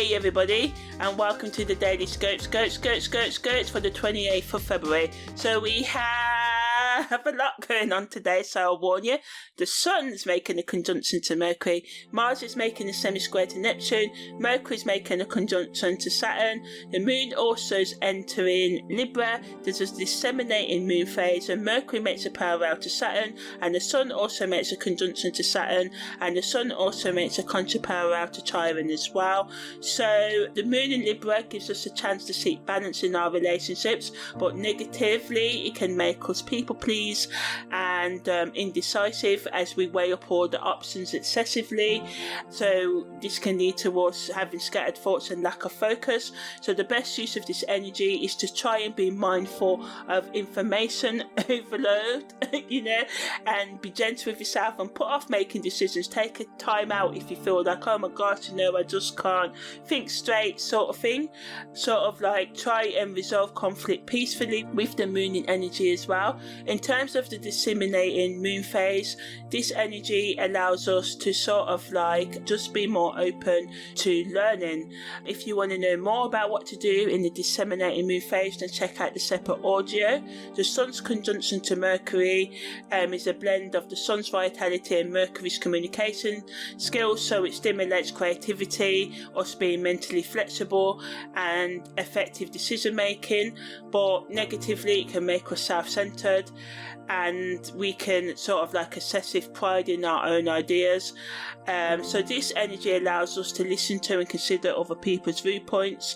Hey everybody, and welcome to the Daily Scope for the 28th of February. So we have a lot going on today, so I'll warn you. The Sun's making a conjunction to Mercury, Mars is making a semi-square to Neptune, Mercury's making a conjunction to Saturn, the Moon also is entering Libra, there's a disseminating moon phase, and Mercury makes a parallel to Saturn, and the Sun also makes a conjunction to Saturn, and the Sun also makes a contra-parallel to Chiron as well. So the Moon in Libra gives us a chance to seek balance in our relationships, but negatively it can make us people please and indecisive as we weigh up all the options excessively. So this can lead to us having scattered thoughts and lack of focus. So the best use of this energy is to try and be mindful of information overload, and be gentle with yourself and put off making decisions. Take a time out if you feel like, oh my gosh, I just can't think straight, sort of thing. Sort of like try and resolve conflict peacefully with the moon in energy as well. In terms of the disseminating moon phase, this energy allows us to sort of like just be more open to learning. If you want to know more about what to do in the disseminating moon phase, then check out the separate audio. The Sun's conjunction to Mercury is a blend of the Sun's vitality and Mercury's communication skills, so it stimulates creativity, us being mentally flexible and effective decision making, but negatively it can make us self-centered and we can sort of like excessive pride in our own ideas. So this energy allows us to listen to and consider other people's viewpoints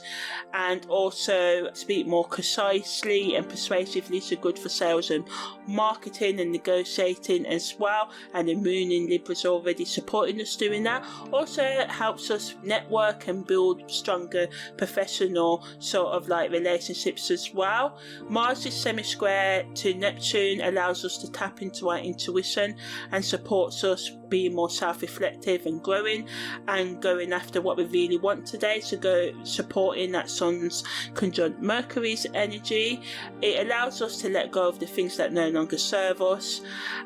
and also speak more concisely and persuasively, so good for sales and marketing and negotiating as well. And the Moon in Libra is already supporting us doing that. Also helps us network and build stronger professional sort of like relationships as well. Mars is semi-square to Neptune allows us to tap into our intuition and supports us being more self-reflective and growing and going after what we really want today. So go supporting that Sun's conjunct Mercury's energy. It allows us to let go of the things that no longer serve us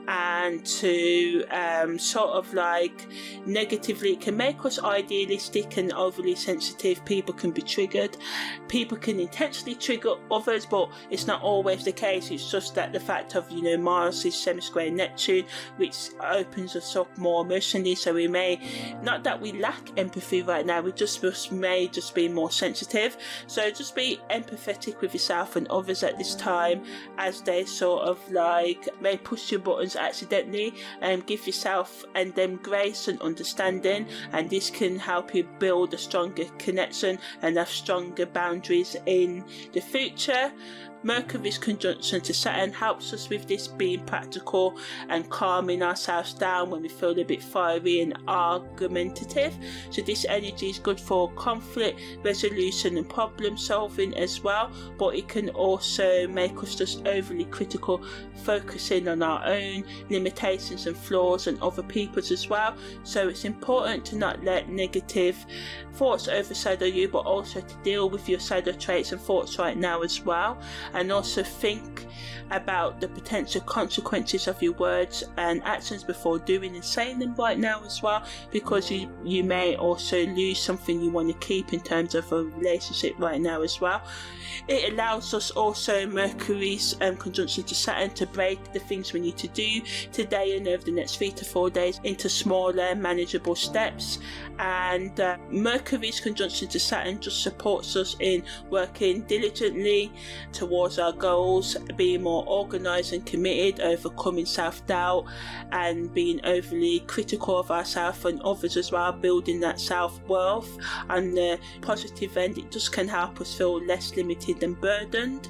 and to sort of like negatively, it can make us idealistic and overly sensitive. People can be triggered. People can intentionally trigger others, but it's not always the case. It's just that the fact of, Mars is semi-square Neptune, which opens us up more emotionally, so we may, not that we lack empathy right now, we may just be more sensitive. So just be empathetic with yourself and others at this time as they sort of like may push your buttons accidentally, and give yourself and them grace and understanding, and this can help you build a stronger connection and have stronger boundaries in the future. Mercury's conjunction to Saturn helps us with this, being practical and calming ourselves down when we feel a bit fiery and argumentative. So this energy is good for conflict resolution and problem solving as well, but it can also make us just overly critical, focusing on our own limitations and flaws and other people's as well. So it's important to not let negative thoughts overshadow you, but also to deal with your shadow traits and thoughts right now as well, and also think about the potential consequences of your words and actions before doing and saying them right now as well, because you may also lose something you want to keep in terms of a relationship right now as well. It allows us also, Mercury's conjunction to Saturn, to break the things we need to do today and over the next 3 to 4 days into smaller manageable steps. And Mercury's conjunction to Saturn just supports us in working diligently towards our goals, being more organised and committed, overcoming self-doubt and being overly critical of ourselves and others as well, building that self-worth. And the positive end, it just can help us feel less limited and burdened.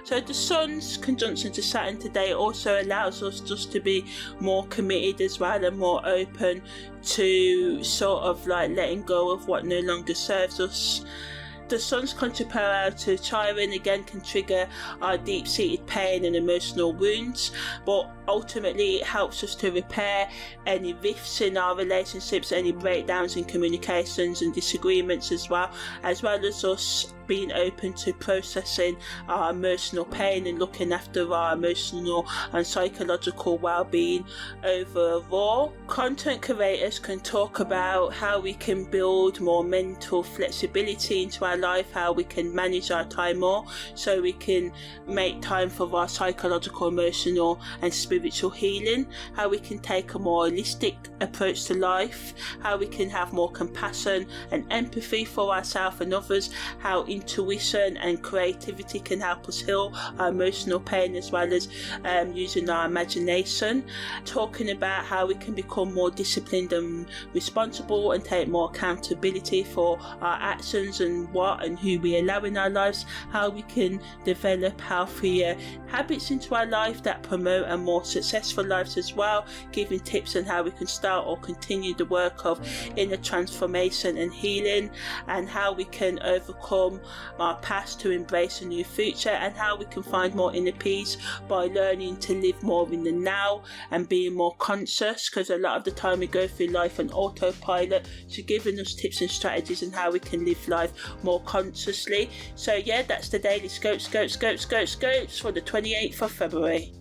So the Sun's conjunction to Saturn today also allows us just to be more committed as well and more open to sort of like letting go of what no longer serves us. The Sun's contra-parallel to Chiron again can trigger our deep-seated pain and emotional wounds, but ultimately it helps us to repair any rifts in our relationships, any breakdowns in communications and disagreements, as well as us being open to processing our emotional pain and looking after our emotional and psychological well-being overall. Content creators can talk about how we can build more mental flexibility into our life, how we can manage our time more so we can make time for our psychological, emotional and spiritual healing, how we can take a more holistic approach to life, how we can have more compassion and empathy for ourselves and others, how intuition and creativity can help us heal our emotional pain, as well as using our imagination, talking about how we can become more disciplined and responsible and take more accountability for our actions and what and who we allow in our lives, how we can develop healthier habits into our life that promote a more successful lives as well, giving tips on how we can start or continue the work of inner transformation and healing, and how we can overcome our past to embrace a new future, and how we can find more inner peace by learning to live more in the now and being more conscious, because a lot of the time we go through life on autopilot. So giving us tips and strategies on how we can live life more consciously. So yeah, that's the daily scopes for the 28th of February.